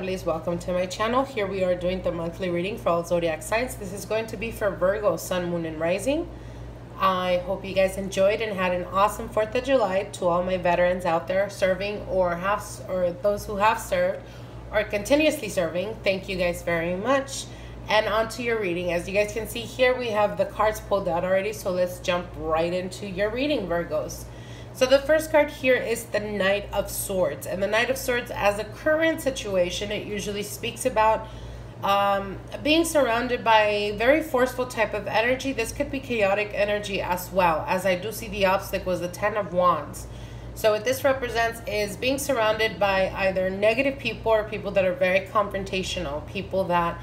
lovelies, welcome to my channel. Here we are doing the monthly reading for all zodiac signs. This is going to be for Virgo, Sun, Moon, and Rising. I hope you guys enjoyed and had an awesome 4th of July. To all my veterans out there serving or those who have served or continuously serving, thank you guys very much. And on to your reading. As you guys can see here, we have the cards pulled out already, so let's jump right into your reading, Virgos. So the first card here is the Knight of Swords. And the Knight of Swords, as a current situation, it usually speaks about being surrounded by a very forceful type of energy. This could be chaotic energy as well, as I do see the opposite was the 10 of Wands. So what this represents is being surrounded by either negative people or people that are very confrontational, people that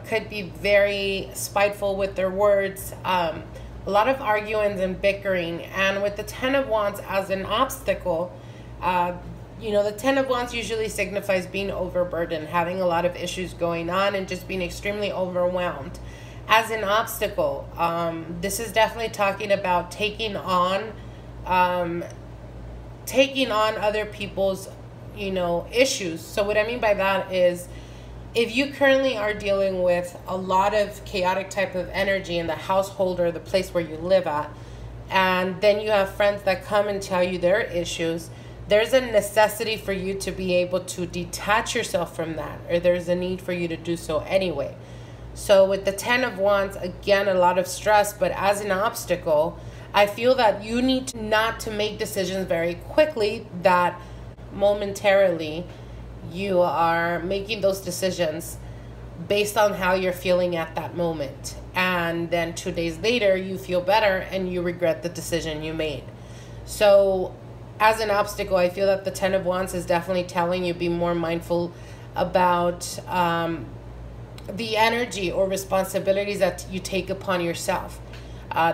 could be very spiteful with their words, a lot of arguings and bickering. And with the 10 of Wands as an obstacle, the 10 of Wands usually signifies being overburdened, having a lot of issues going on, and just being extremely overwhelmed. As an obstacle, this is definitely talking about taking on other people's, issues. So what I mean by that is, if you currently are dealing with a lot of chaotic type of energy in the household or the place where you live at, and then you have friends that come and tell you their issues, there's a necessity for you to be able to detach yourself from that, or there's a need for you to do so anyway. So with the 10 of Wands, again, a lot of stress, but as an obstacle, I feel that you need not to make decisions very quickly, that momentarily you are making those decisions based on how you're feeling at that moment. And then 2 days later, you feel better and you regret the decision you made. So as an obstacle, I feel that the 10 of Wands is definitely telling you be more mindful about the energy or responsibilities that you take upon yourself.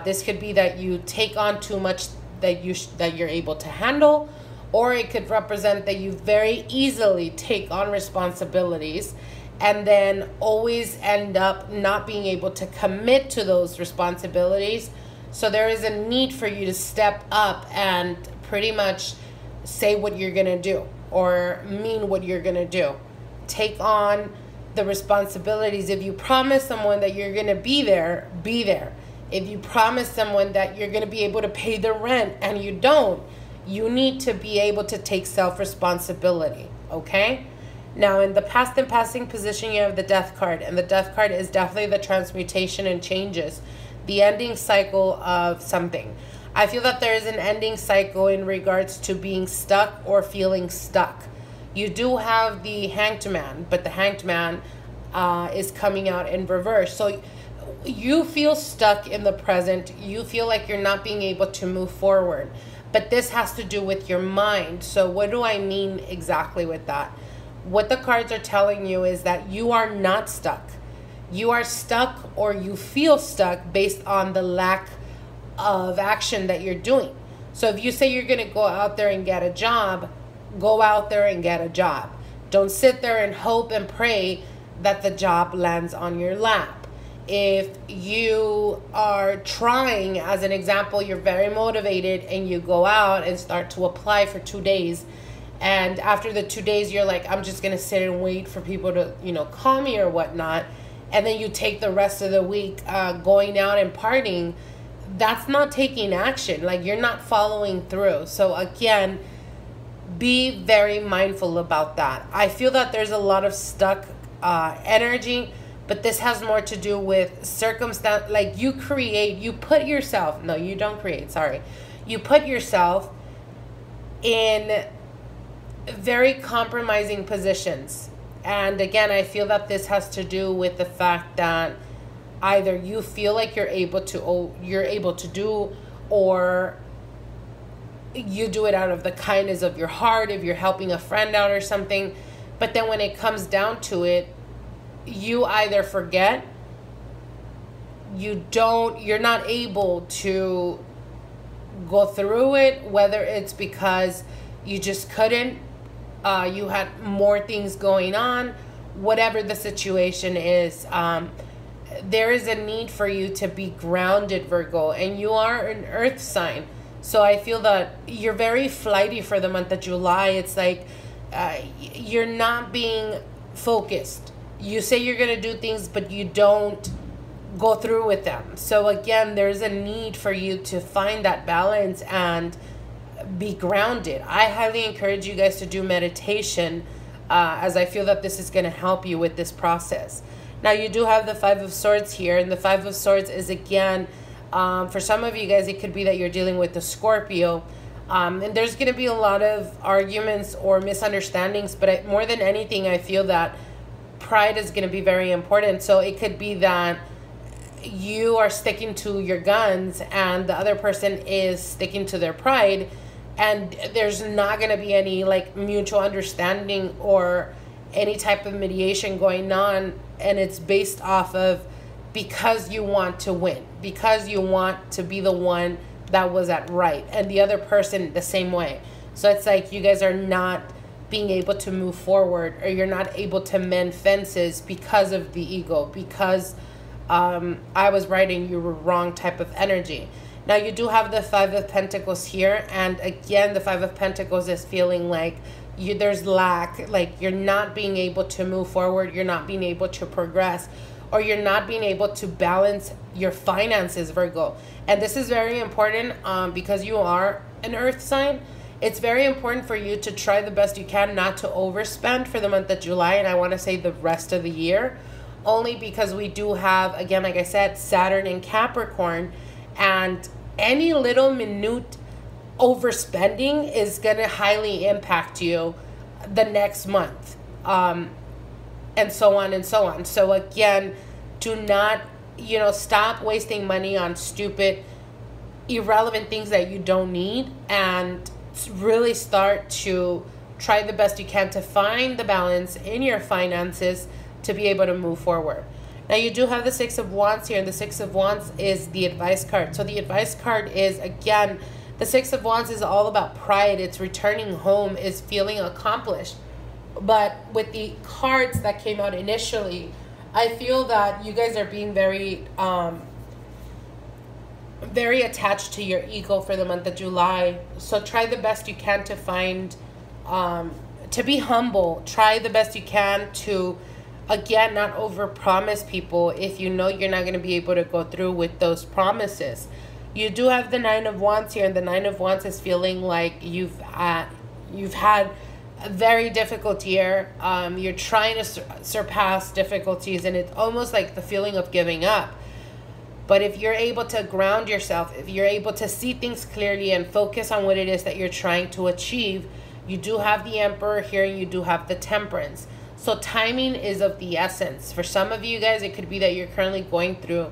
This could be that you take on too much that you're able to handle, or it could represent that you very easily take on responsibilities and then always end up not being able to commit to those responsibilities. So there is a need for you to step up and pretty much say what you're going to do or mean what you're going to do. Take on the responsibilities. If you promise someone that you're going to be there, be there. If you promise someone that you're going to be able to pay the rent and you don't, you need to be able to take self-responsibility, okay? Now, in the past and passing position, you have the Death card. And the Death card is definitely the transmutation and changes, the ending cycle of something. I feel that there is an ending cycle in regards to being stuck or feeling stuck. You do have the Hanged Man, but the Hanged Man is coming out in reverse. So you feel stuck in the present. You feel like you're not being able to move forward. But this has to do with your mind. So what do I mean exactly with that? What the cards are telling you is that you are not stuck. You are stuck, or you feel stuck based on the lack of action that you're doing. So if you say you're going to go out there and get a job, go out there and get a job. Don't sit there and hope and pray that the job lands on your lap. If you are trying, as an example, you're very motivated and you go out and start to apply for 2 days, and after the 2 days you're like, I'm just going to sit and wait for people to, call me or whatnot, and then you take the rest of the week going out and partying, that's not taking action. Like, you're not following through. So again, be very mindful about that. I feel that there's a lot of stuck energy, but this has more to do with circumstance. Like, you put yourself in very compromising positions. And again, I feel that this has to do with the fact that either you feel like you're able to do, or you do it out of the kindness of your heart, if you're helping a friend out or something. But then when it comes down to it, you either forget, you're not able to go through it, whether it's because you just couldn't, you had more things going on, whatever the situation is. There is a need for you to be grounded, Virgo, and you are an earth sign. So I feel that you're very flighty for the month of July. It's like you're not being focused. You say you're going to do things, but you don't go through with them. So again, there's a need for you to find that balance and be grounded. I highly encourage you guys to do meditation, as I feel that this is going to help you with this process. Now, you do have the Five of Swords here, and the Five of Swords is, again, for some of you guys, it could be that you're dealing with the Scorpio, and there's going to be a lot of arguments or misunderstandings, but more than anything, I feel that pride is going to be very important. So it could be that you are sticking to your guns and the other person is sticking to their pride, and there's not going to be any like mutual understanding or any type of mediation going on, and it's based off of because you want to win, because you want to be the one that was at right, and the other person the same way. So it's like you guys are not being able to move forward, or you're not able to mend fences because of the ego, because I was right and you were wrong type of energy. Now, you do have the Five of Pentacles here, and again, the Five of Pentacles is feeling like there's lack, like you're not being able to move forward, you're not being able to progress, or you're not being able to balance your finances, Virgo. And this is very important because you are an earth sign. It's very important for you to try the best you can not to overspend for the month of July, and I want to say the rest of the year, only because we do have, again, like I said, Saturn in Capricorn, and any little minute overspending is going to highly impact you the next month, and so on and so on. So again, do not, stop wasting money on stupid, irrelevant things that you don't need, and really start to try the best you can to find the balance in your finances to be able to move forward. Now, you do have the Six of Wands here, and the Six of Wands is the advice card. So the advice card is, again, the Six of Wands is all about pride. It's returning home, is feeling accomplished. But with the cards that came out initially, I feel that you guys are being very, very attached to your ego for the month of July. So try the best you can to find, to be humble. Try the best you can to, again, not overpromise people if you know you're not going to be able to go through with those promises. You do have the Nine of Wands here, and the Nine of Wands is feeling like you've had a very difficult year. You're trying to surpass difficulties, and it's almost like the feeling of giving up. But if you're able to ground yourself, if you're able to see things clearly and focus on what it is that you're trying to achieve, you do have the Emperor here, and you do have the Temperance. So timing is of the essence. For some of you guys, it could be that you're currently going through,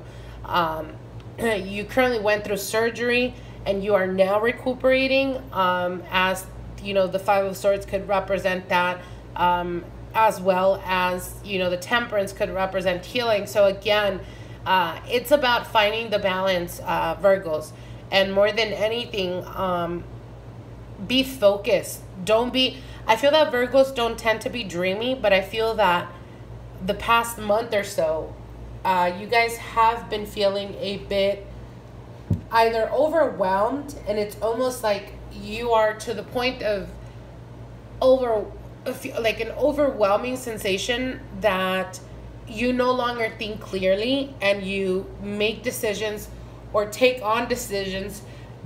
you currently went through surgery and you are now recuperating, as, the Five of Swords could represent that, as well as, the Temperance could represent healing. So again, it's about finding the balance, Virgos. And more than anything, be focused. I feel that Virgos don't tend to be dreamy, but I feel that the past month or so, you guys have been feeling a bit either overwhelmed, and it's almost like you are to the point of like an overwhelming sensation that you no longer think clearly, and you make decisions or take on decisions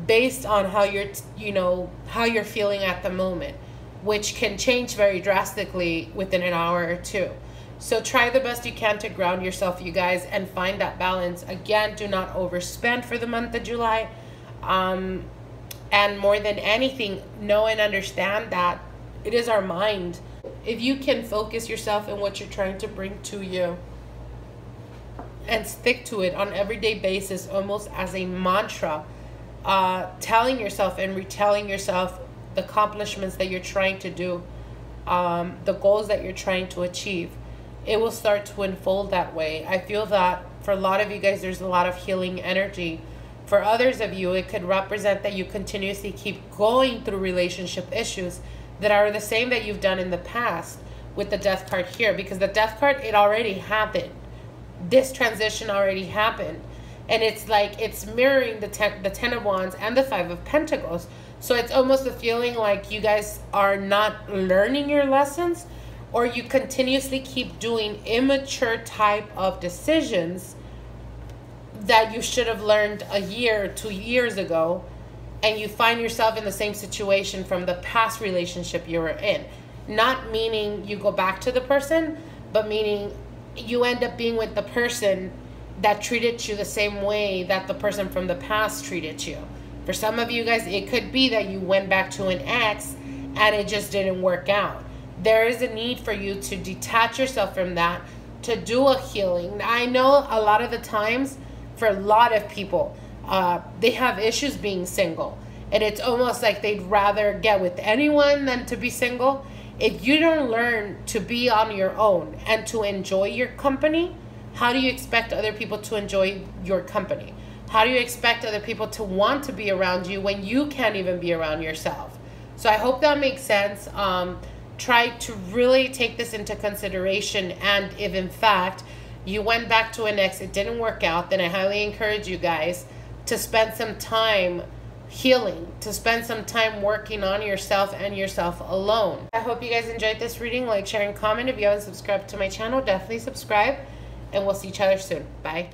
based on how you're feeling at the moment, which can change very drastically within an hour or two. So try the best you can to ground yourself, you guys, and find that balance. Again, do not overspend for the month of July. And more than anything, know and understand that it is our mind. If you can focus yourself on what you're trying to bring to you and stick to it on an everyday basis, almost as a mantra, telling yourself and retelling yourself the accomplishments that you're trying to do, the goals that you're trying to achieve, it will start to unfold that way. I feel that for a lot of you guys, there's a lot of healing energy. For others of you, it could represent that you continuously keep going through relationship issues that are the same that you've done in the past with the Death card here, because the Death card, it already happened. This transition already happened. And it's like it's mirroring the Ten of Wands and the Five of Pentacles. So it's almost a feeling like you guys are not learning your lessons, or you continuously keep doing immature type of decisions that you should have learned a year or 2 years ago, and you find yourself in the same situation from the past relationship you were in. Not meaning you go back to the person, but meaning you end up being with the person that treated you the same way that the person from the past treated you. For some of you guys, it could be that you went back to an ex and it just didn't work out. There is a need for you to detach yourself from that, to do a healing. I know a lot of the times, for a lot of people, they have issues being single. And it's almost like they'd rather get with anyone than to be single. If you don't learn to be on your own and to enjoy your company, how do you expect other people to enjoy your company? How do you expect other people to want to be around you when you can't even be around yourself? So I hope that makes sense. Try to really take this into consideration. And if in fact you went back to an ex, it didn't work out, then I highly encourage you guys to spend some time healing, to spend some time working on yourself and yourself alone. I hope you guys enjoyed this reading. Like, share, and comment. If you haven't subscribed to my channel, definitely subscribe, and we'll see each other soon. Bye.